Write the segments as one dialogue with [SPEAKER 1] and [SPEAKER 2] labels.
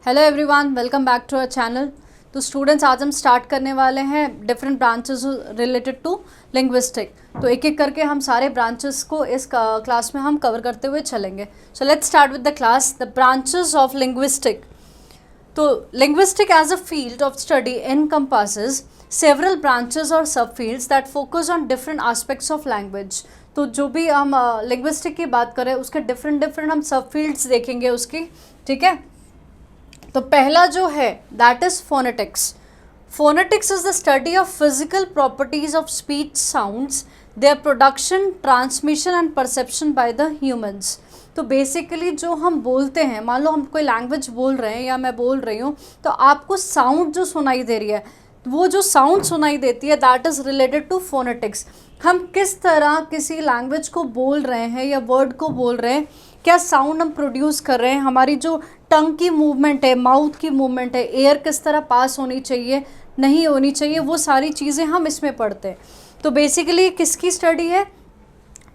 [SPEAKER 1] Hello everyone, welcome back to our channel. तो students, आज हम स्टार्ट करने वाले हैं different branches related to linguistic. तो एक एक करके हम सारे ब्रांचेस को इस क्लास में हम कवर करते हुए चलेंगे। So let's start with the class, the branches of linguistic. तो linguistic as a field of study encompasses several branches or subfields that focus on different aspects of language। तो जो भी हम लिंग्विस्टिक की बात करें उसके डिफरेंट हम सब फील्ड्स देखेंगे उसकी, ठीक है। तो पहला जो है that is phonetics. Phonetics is the study of physical properties of speech sounds, their production, transmission and perception by the humans. तो बेसिकली जो हम बोलते हैं, मान लो हम कोई लैंग्वेज बोल रहे हैं या मैं बोल रही हूँ, तो आपको साउंड जो सुनाई दे रही है, वो जो साउंड सुनाई देती है that is related to phonetics. हम किस तरह किसी लैंग्वेज को बोल रहे हैं या वर्ड को बोल रहे हैं, क्या साउंड हम प्रोड्यूस कर रहे हैं, हमारी जो टंग की मूवमेंट है, माउथ की मूवमेंट है, एयर किस तरह पास होनी चाहिए, नहीं होनी चाहिए, वो सारी चीज़ें हम इसमें पढ़ते हैं। तो बेसिकली किसकी स्टडी है?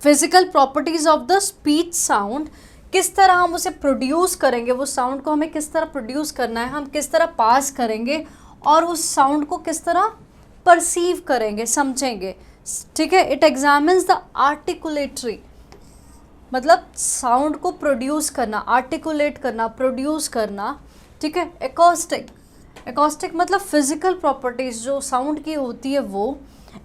[SPEAKER 1] Physical properties of the speech sound. किस तरह हम उसे प्रोड्यूस करेंगे, वो साउंड को हमें किस तरह प्रोड्यूस करना है, हम किस तरह पास करेंगे और उस साउंड को किस तरह परसीव करेंगे, समझेंगे, ठीक है। इट एग्जामिन्स द आर्टिकुलेटरी, मतलब साउंड को प्रोड्यूस करना, आर्टिकुलेट करना, प्रोड्यूस करना, ठीक है। एकॉस्टिक, एकॉस्टिक मतलब फिजिकल प्रॉपर्टीज़ जो साउंड की होती है वो।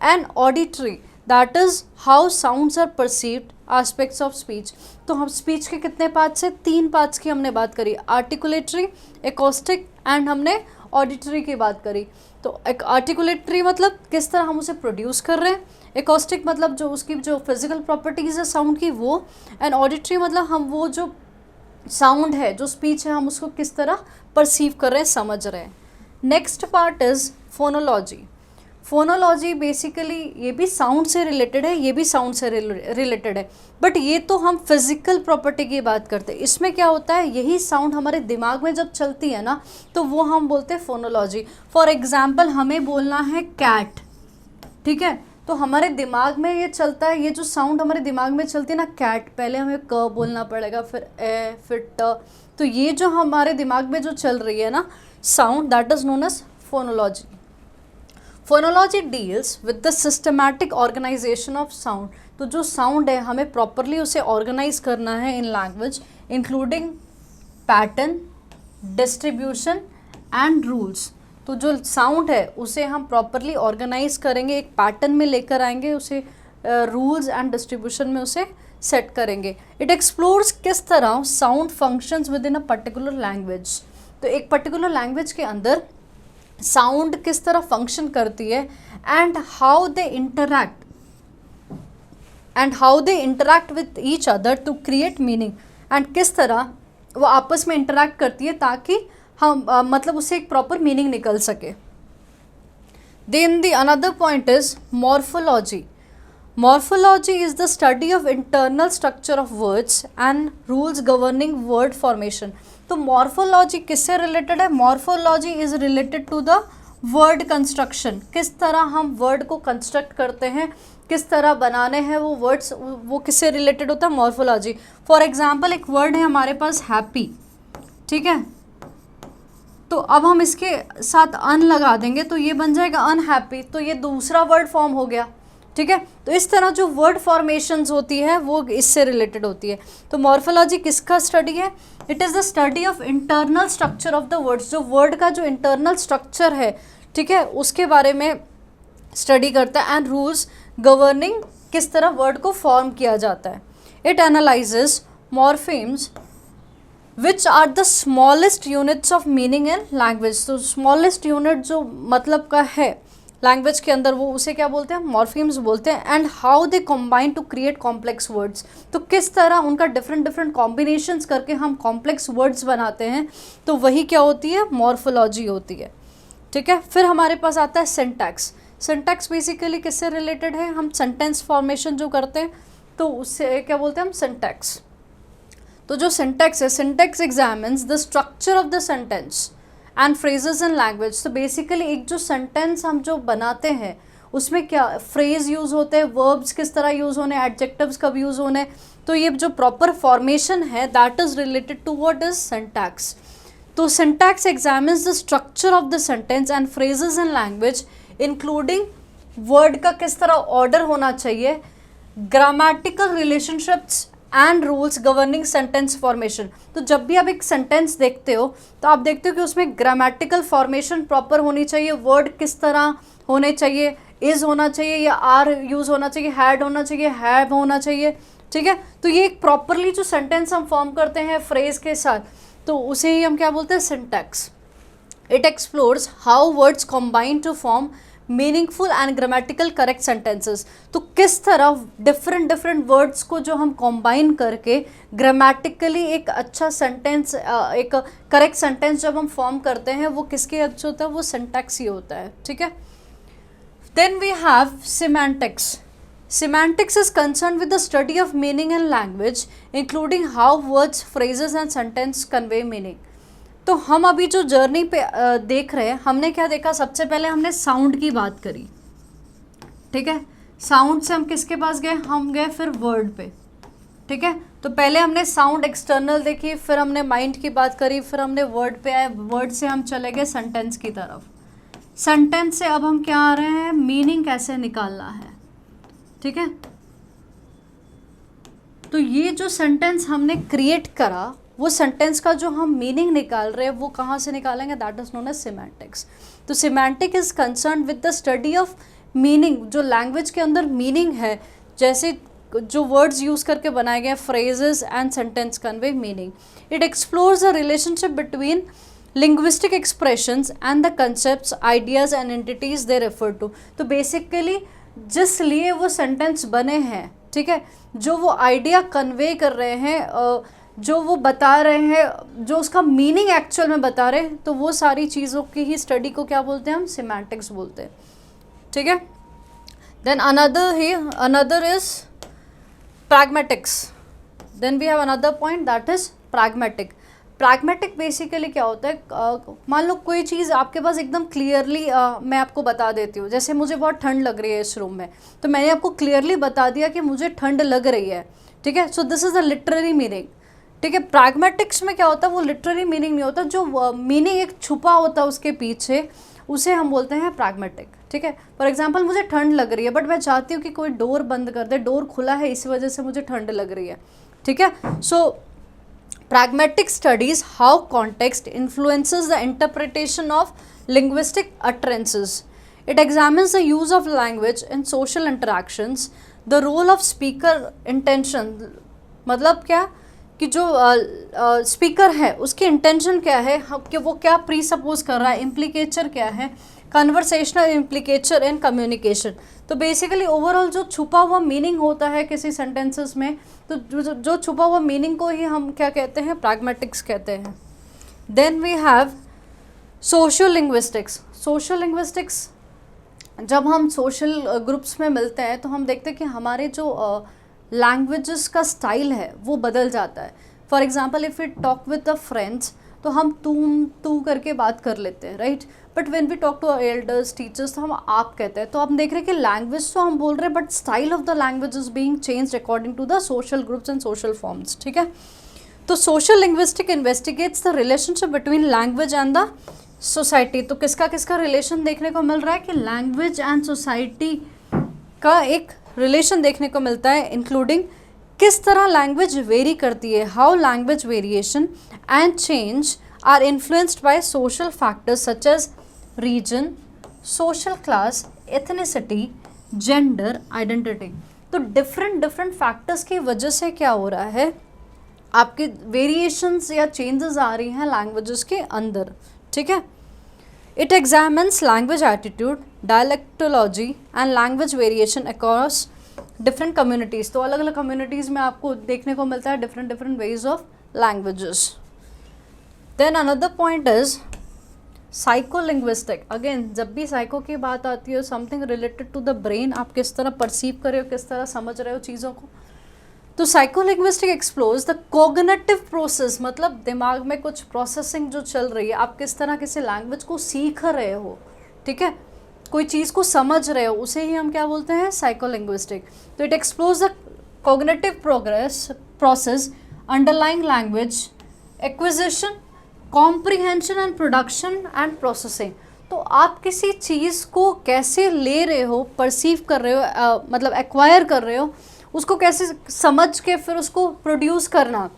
[SPEAKER 1] And auditory, that is how sounds are perceived aspects of speech. तो हम स्पीच के कितने पार्ट्स हैं? 3 पार्ट्स की हमने बात करी, आर्टिकुलेटरी, एकॉस्टिक एंड हमने ऑडिटरी की बात करी। तो एक आर्टिकुलेटरी मतलब किस तरह हम उसे प्रोड्यूस कर रहे हैं, एकॉस्टिक मतलब जो उसकी जो फिजिकल प्रॉपर्टीज़ है साउंड की वो, एंड ऑडिटरी मतलब हम वो जो साउंड है, जो स्पीच है, हम उसको किस तरह परसीव कर रहे हैं, समझ रहे हैं। Next part is phonology. Phonology basically ये भी साउंड से रिलेटेड है, ये भी साउंड से रिलेटेड है, बट ये तो हम फिजिकल प्रॉपर्टी की बात करते हैं। इसमें क्या होता है, यही साउंड हमारे दिमाग में जब चलती है ना, तो वो हम बोलते हैं फोनोलॉजी। फॉर एग्जाम्पल, हमें बोलना है कैट, ठीक है, तो हमारे दिमाग में ये चलता है, ये जो साउंड हमारे दिमाग में चलती है ना, कैट, पहले हमें क बोलना पड़ेगा, फिर ए, फिर ट। तो ये जो हमारे दिमाग में जो चल रही है ना sound, that is known as phonology. Phonology deals with the systematic organization of sound. तो जो साउंड है हमें प्रॉपरली उसे ऑर्गेनाइज करना है इन language, including pattern, distribution and rules. तो जो साउंड है उसे हम प्रॉपरली ऑर्गेनाइज करेंगे, एक पैटर्न में लेकर आएंगे उसे, रूल्स एंड डिस्ट्रीब्यूशन में उसे सेट करेंगे। इट एक्सप्लोर्स किस तरह sound functions with in a particular language. तो एक पर्टिकुलर लैंग्वेज के अंदर साउंड किस तरह फंक्शन करती है, and how they interact with each other to create meaning. And किस तरह वो आपस में इंटरैक्ट करती है ताकि हम मतलब उससे एक प्रॉपर मीनिंग निकल सके। Then the another point is morphology. Morphology is the study of internal structure of words and rules governing word formation. तो मॉर्फोलॉजी किससे रिलेटेड है? Morphology is related to the word construction. किस तरह हम word को construct करते हैं, किस तरह बनाने हैं वो वर्ड्स, वो किससे रिलेटेड होता है? मॉर्फोलॉजी। फॉर एग्जाम्पल, एक वर्ड है हमारे पास हैप्पी, ठीक है, तो अब हम इसके साथ अन लगा देंगे तो ये बन जाएगा अनहैप्पी, तो ये दूसरा वर्ड फॉर्म हो गया, ठीक है। तो इस तरह जो वर्ड फॉर्मेशंस होती है वो इससे रिलेटेड होती है। तो मॉर्फोलॉजी किसका स्टडी है? It is the study of internal structure of the words. जो वर्ड का जो इंटरनल स्ट्रक्चर है, ठीक है, उसके बारे में स्टडी करता है, एंड रूल्स गवर्निंग किस तरह वर्ड को फॉर्म किया जाता है। It analyses morphemes which are the smallest units of meaning in language. तो स्मॉलेस्ट यूनिट जो मतलब का है लैंग्वेज के अंदर, वो उसे क्या बोलते हैं? मॉर्फीम्स बोलते हैं। And how they combine to create complex words. तो किस तरह उनका डिफरेंट कॉम्बिनेशंस करके हम कॉम्प्लेक्स वर्ड्स बनाते हैं, तो वही क्या होती है? मॉर्फोलॉजी होती है, ठीक है। फिर हमारे पास आता है सिंटैक्स। सिंटैक्स बेसिकली किससे रिलेटेड है? हम सेंटेंस फॉर्मेशन जो करते हैं तो उससे क्या बोलते हैं हम? सिंटैक्स। तो जो सिंटैक्स है, syntax examines the structure of the sentence and phrases in language. तो बेसिकली एक जो सेंटेंस हम जो बनाते हैं उसमें क्या फ्रेज यूज़ होते हैं, वर्ब्स किस तरह यूज़ होने, एडजेक्टिव्स कब यूज़ होने, तो ये जो प्रॉपर फॉर्मेशन है that is related to what is syntax. तो syntax examines the structure of the sentence and phrases in language including word का किस तरह ऑर्डर होना चाहिए, grammatical relationships and rules governing sentence formation. तो जब भी आप एक सेंटेंस देखते हो तो आप देखते हो कि उसमें ग्रामेटिकल फॉर्मेशन प्रॉपर होनी चाहिए, वर्ड किस तरह होने चाहिए, इज होना चाहिए या आर यूज होना चाहिए, हैड होना चाहिए, हैव होना चाहिए, ठीक है। तो ये एक प्रॉपरली जो सेंटेंस हम फॉर्म करते हैं फ्रेज के साथ, तो उसे ही हम क्या बोलते हैं, syntax. It explores how words combine to form meaningful and grammatical correct sentences. तो किस तरह डिफरेंट वर्ड्स को जो हम कॉम्बाइन करके ग्रामेटिकली एक अच्छा सेंटेंस, एक करेक्ट सेंटेंस जब हम फॉर्म करते हैं, वो किसके अच्छा होता है, वो सिंटैक्स ही होता है, ठीक है। Then we have semantics. Semantics is concerned with the study of meaning in language, including how words, phrases and sentence convey meaning. तो हम अभी जो जर्नी पे देख रहे हैं, हमने क्या देखा, सबसे पहले हमने साउंड की बात करी, ठीक है। साउंड से हम किसके पास गए, हम गए फिर वर्ड पे, ठीक है। तो पहले हमने साउंड एक्सटर्नल देखी, फिर हमने माइंड की बात करी, फिर हमने वर्ड पे आए, वर्ड से हम चले गए सेंटेंस की तरफ। सेंटेंस से अब हम क्या आ रहे हैं, मीनिंग कैसे निकालना है, ठीक है। तो ये जो सेंटेंस हमने क्रिएट करा, वो सेंटेंस का जो हम मीनिंग निकाल रहे हैं, वो कहाँ से निकालेंगे, that is known as semantics. तो semantic is concern with the study of meaning, जो लैंग्वेज के अंदर मीनिंग है, जैसे जो वर्ड्स यूज करके बनाए गए phrases and sentence convey meaning. It explores the relationship between linguistic expressions and the concepts, ideas and entities they refer to. तो बेसिकली जिस लिए वो सेंटेंस बने हैं, ठीक है, जो वो आइडिया कन्वे कर रहे हैं, जो वो बता रहे हैं, जो उसका मीनिंग एक्चुअल में बता रहे हैं, तो वो सारी चीज़ों की ही स्टडी को क्या बोलते हैं, हम सिमेंटिक्स बोलते हैं, ठीक है। Then another is pragmatics. Then we have another point that is pragmatic. Pragmatic basically क्या होता है, मान लो कोई चीज़ आपके पास एकदम क्लियरली मैं आपको बता देती हूँ, जैसे मुझे बहुत ठंड लग रही है इस रूम में, तो मैंने आपको क्लियरली बता दिया कि मुझे ठंड लग रही है, ठीक है। So this is the literary meaning, ठीक है। प्रैग्मेटिक्स में क्या होता है, वो लिटरेरी मीनिंग नहीं होता, जो मीनिंग एक छुपा होता है उसके पीछे, उसे हम बोलते हैं प्रैग्मेटिक, ठीक है। फॉर एग्जाम्पल मुझे ठंड लग रही है, बट मैं चाहती हूँ कि कोई डोर बंद कर दे, डोर खुला है इसी वजह से मुझे ठंड लग रही है, ठीक है। सो pragmatic studies how context influences the interpretation of linguistic utterances. It examines the use of language in social interactions, the role of speaker intention, मतलब क्या कि जो स्पीकर है उसकी इंटेंशन क्या है, कि वो क्या प्री सपोज कर रहा है, इम्प्लीकेचर क्या है, कन्वर्सेशनल इम्प्लीकेचर इन कम्युनिकेशन। तो बेसिकली ओवरऑल जो छुपा हुआ मीनिंग होता है किसी सेंटेंसेस में, तो जो छुपा हुआ मीनिंग को ही हम क्या कहते हैं, प्रैग्मेटिक्स कहते हैं। Then we have social linguistics. Social linguistics, जब हम सोशल ग्रुप्स में मिलते हैं तो हम देखते हैं कि हमारे जो लैंग्वेजेस का स्टाइल है वो बदल जाता है। For example if we talk with the friends, तो हम तुम तू करके बात कर लेते हैं, right. But when we talk to elders, teachers, तो हम आप कहते हैं। तो हम देख रहे हैं कि लैंग्वेज तो हम बोल रहे हैं, but style of the language is being changed according to the social groups and social forms, ठीक है। तो social linguistic investigates the relationship between language and the society. तो किसका किसका रिलेशन देखने को मिल रहा है, कि लैंग्वेज एंड सोसाइटी का एक रिलेशन देखने को मिलता है, इंक्लूडिंग किस तरह लैंग्वेज वेरी करती है, how language variation and change are influenced by social factors such as region, social class, ethnicity, gender, identity. तो डिफरेंट फैक्टर्स की वजह से क्या हो रहा है, आपके वेरिएशंस या चेंजेस आ रही हैं लैंग्वेजेस के अंदर, ठीक है। It examines language attitude, dialectology and language variation across different communities. तो अलग अलग कम्युनिटीज़ में आपको देखने को मिलता है different ways of languages. Then another point is psycholinguistic. Again जब भी साइको की बात आती है, something related to the brain, आप किस तरह परसीव कर रहे हो, किस तरह समझ रहे हो चीज़ों को। तो साइकोलिंग्विस्टिक एक्सप्लोर्स द कॉग्निटिव प्रोसेस, मतलब दिमाग में कुछ प्रोसेसिंग जो चल रही है, आप किस तरह किसी लैंग्वेज को सीख रहे हो, ठीक है, कोई चीज़ को समझ रहे हो, उसे ही हम क्या बोलते हैं, साइकोलिंग्विस्टिक। तो it explores the cognitive process underlying language acquisition, comprehension and production and processing. तो आप किसी चीज़ को कैसे ले रहे हो, परसीव कर रहे हो, मतलब एक्वायर कर रहे हो, उसको कैसे समझ के फिर उसको प्रोड्यूस करना,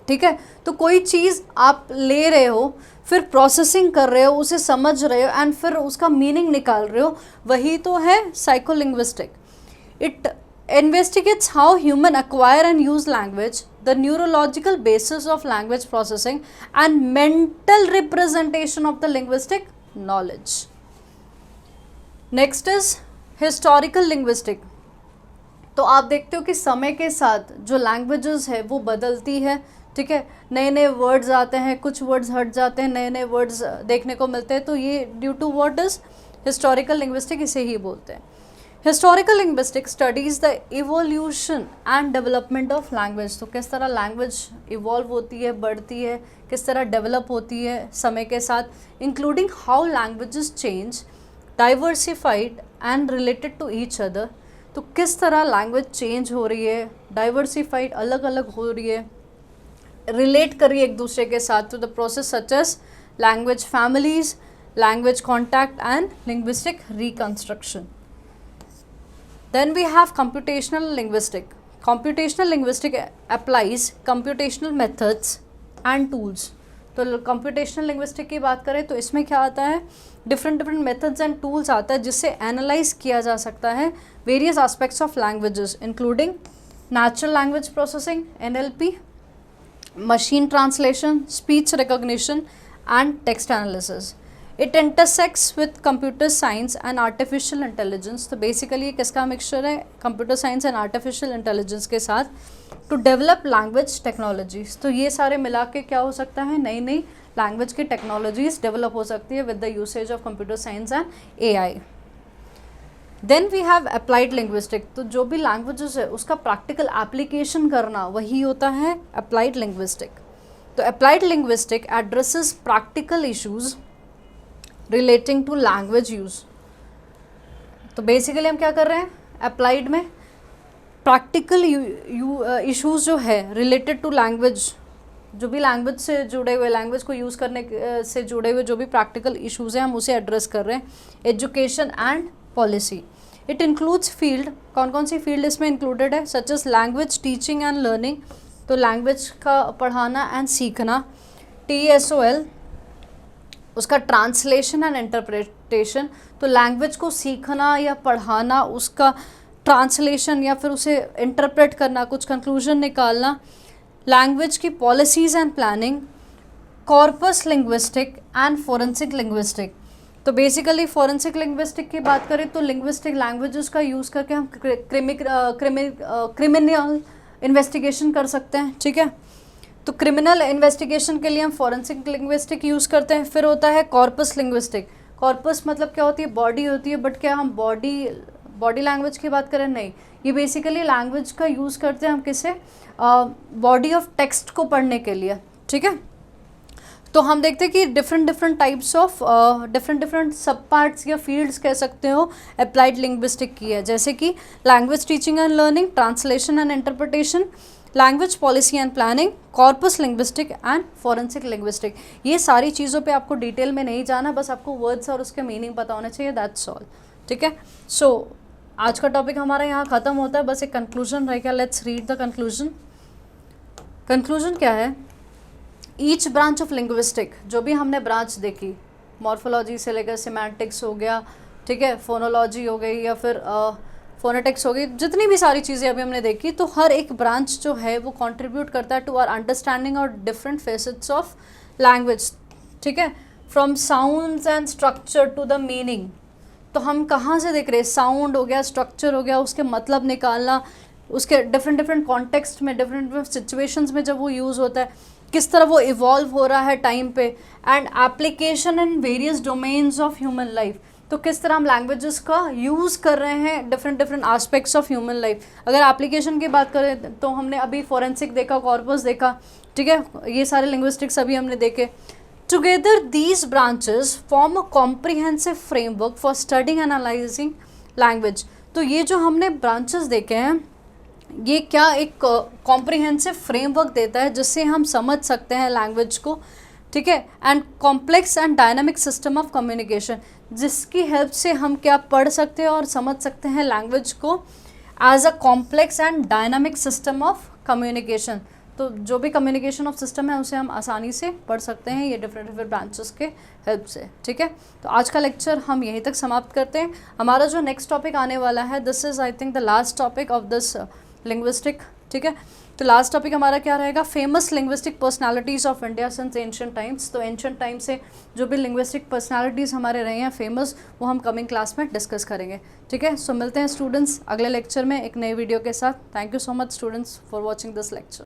[SPEAKER 1] ठीक है। तो कोई चीज़ आप ले रहे हो, फिर प्रोसेसिंग कर रहे हो, उसे समझ रहे हो एंड फिर उसका मीनिंग निकाल रहे हो, वही तो है psycholinguistic. It investigates how human acquire and use language, the neurological basis of language processing and mental representation of the linguistic knowledge. Next is historical linguistic। तो आप देखते हो कि समय के साथ जो लैंग्वेजेस है वो बदलती है, ठीक है। नए नए वर्ड्स आते हैं, कुछ वर्ड्स हट जाते हैं, नए नए वर्ड्स देखने को मिलते हैं। तो ये due to what is historical linguistic, इसे ही बोलते हैं। Historical linguistic studies the evolution and development of language. तो किस तरह लैंग्वेज इवॉल्व होती है, बढ़ती है, किस तरह डेवलप होती है समय के साथ, including how languages change, diversified and related to each other. तो किस तरह लैंग्वेज चेंज हो रही है, डाइवर्सिफाइड अलग अलग हो रही है, रिलेट कर रही है एक दूसरे के साथ, to the process such as language families, language contact and linguistic reconstruction. Then we have computational linguistic. Computational linguistic applies computational methods and tools. तो computational linguistic की बात करें तो इसमें क्या आता है, different methods and tools आता है जिससे analyze किया जा सकता है various aspects of languages including natural language processing NLP, machine translation, speech recognition and text analysis. It intersects with computer science and artificial intelligence. तो बेसिकली ये किसका मिक्सचर है, computer science and artificial intelligence के साथ, to develop language technologies. तो ये सारे मिला के क्या हो सकता है, नई नई लैंग्वेज की टेक्नोलॉजीज डेवलप हो सकती है with the usage of computer science and AI। Then we have applied linguistic. तो जो भी लैंग्वेजेस है उसका प्रैक्टिकल एप्लीकेशन करना, वही होता है अप्लाइड लिंग्विस्टिक। तो applied linguistic addresses practical issues relating to language use. तो बेसिकली हम क्या कर रहे हैं, अप्लाइड में प्रैक्टिकल इश्यूज़ जो है रिलेटेड टू लैंग्वेज, जो भी लैंग्वेज से जुड़े हुए, लैंग्वेज को यूज़ करने से जुड़े हुए जो भी प्रैक्टिकल इश्यूज़ हैं हम उसे एड्रेस कर रहे हैं। Education and policy, it includes field, कौन कौन सी फील्ड इसमें इंक्लूडेड है, such as language teaching and learning, तो लैंग्वेज का पढ़ाना एंड सीखना। TSOL उसका ट्रांसलेशन एंड इंटरप्रिटेशन, तो लैंग्वेज को सीखना या पढ़ाना, उसका ट्रांसलेशन या फिर उसे इंटरप्रेट करना, कुछ कंक्लूजन निकालना। लैंग्वेज की policies and planning. Corpus linguistic and forensic linguistic. तो बेसिकली फोरेंसिक लिंग्विस्टिक की बात करें तो लिंग्विस्टिक लैंग्वेजेस का यूज़ करके हम क्रिमिनल इन्वेस्टिगेशन कर सकते हैं, ठीक है। तो क्रिमिनल इन्वेस्टिगेशन के लिए हम फॉरेंसिक लिंग्विस्टिक यूज़ करते हैं। फिर होता है कॉर्पस लिंग्विस्टिक। कॉर्पस मतलब क्या होती है, बॉडी होती है, बट क्या हम बॉडी लैंग्वेज की बात करें, नहीं, ये बेसिकली लैंग्वेज का यूज़ करते हैं हम किसे, बॉडी ऑफ टेक्स्ट को पढ़ने के लिए, ठीक है। तो हम देखते हैं कि डिफरेंट टाइप्स ऑफ डिफरेंट सब पार्ट्स या फील्ड्स कह सकते हो अप्लाइड लिंग्विस्टिक की है, जैसे कि language teaching and learning, translation and interpretation, language policy and planning, corpus linguistic and forensic linguistic. ये सारी चीज़ों पे आपको डिटेल में नहीं जाना, बस आपको वर्ड्स और उसके मीनिंग पता होना चाहिए, दैट्स ऑल, ठीक है। सो आज का टॉपिक हमारा यहाँ ख़त्म होता है, बस एक कंक्लूजन रहेगा। Let's read the conclusion. Conclusion क्या है, ईच ब्रांच ऑफ लिंग्विस्टिक, जो भी हमने ब्रांच देखी, मॉर्फोलॉजी से लेकर सिमेंटिक्स हो गया, ठीक है, फोनोलॉजी हो गई या फिर फोनेटिक्स हो गई, जितनी भी सारी चीज़ें अभी हमने देखी, तो हर एक ब्रांच जो है वो कंट्रीब्यूट करता है टू आवर अंडरस्टैंडिंग और डिफरेंट फेसेट्स ऑफ लैंग्वेज, ठीक है, from sounds and structure to the meaning. तो हम कहाँ से देख रहे हैं, साउंड हो गया, स्ट्रक्चर हो गया, उसके मतलब निकालना, उसके डिफरेंट कॉन्टेक्स्ट में, डिफरेंट सिचुएशंस में जब वो यूज़ होता है, किस तरह वो इवॉल्व हो रहा है टाइम पे, and application in various domains of human life. तो किस तरह हम लैंग्वेजेस का यूज़ कर रहे हैं different aspects of human life. अगर एप्लीकेशन की बात करें तो हमने अभी फॉरेंसिक देखा, कॉर्पस देखा, ठीक है, ये सारे लिंग्विस्टिक्स अभी हमने देखे। Together these branches form a comprehensive framework for studying and analysing language. तो ये जो हमने ब्रांचेस देखे हैं, ये क्या एक कॉम्प्रिहेंसिव फ्रेमवर्क देता है जिससे हम समझ सकते हैं लैंग्वेज को, ठीक है, and complex and dynamic system of communication, जिसकी हेल्प से हम क्या पढ़ सकते हैं और समझ सकते हैं लैंग्वेज को as a complex and dynamic system of communication. तो जो भी कम्युनिकेशन ऑफ सिस्टम है उसे हम आसानी से पढ़ सकते हैं ये डिफरेंट डिफरेंट ब्रांचेस के हेल्प से। ठीक है, तो आज का लेक्चर हम यहीं तक समाप्त करते हैं। हमारा जो नेक्स्ट टॉपिक आने वाला है, this is I think the last topic of this linguistic. ठीक है, तो लास्ट टॉपिक हमारा क्या रहेगा, famous linguistic personalities of India since ancient times. तो एंशिएंट टाइम से जो भी लिंग्विस्टिक पर्सनालिटीज़ हमारे रहे हैं फेमस, वो हम कमिंग क्लास में डिस्कस करेंगे। ठीक है, सो मिलते हैं स्टूडेंट्स अगले लेक्चर में एक नए वीडियो के साथ। Thank you so much students for watching this lecture.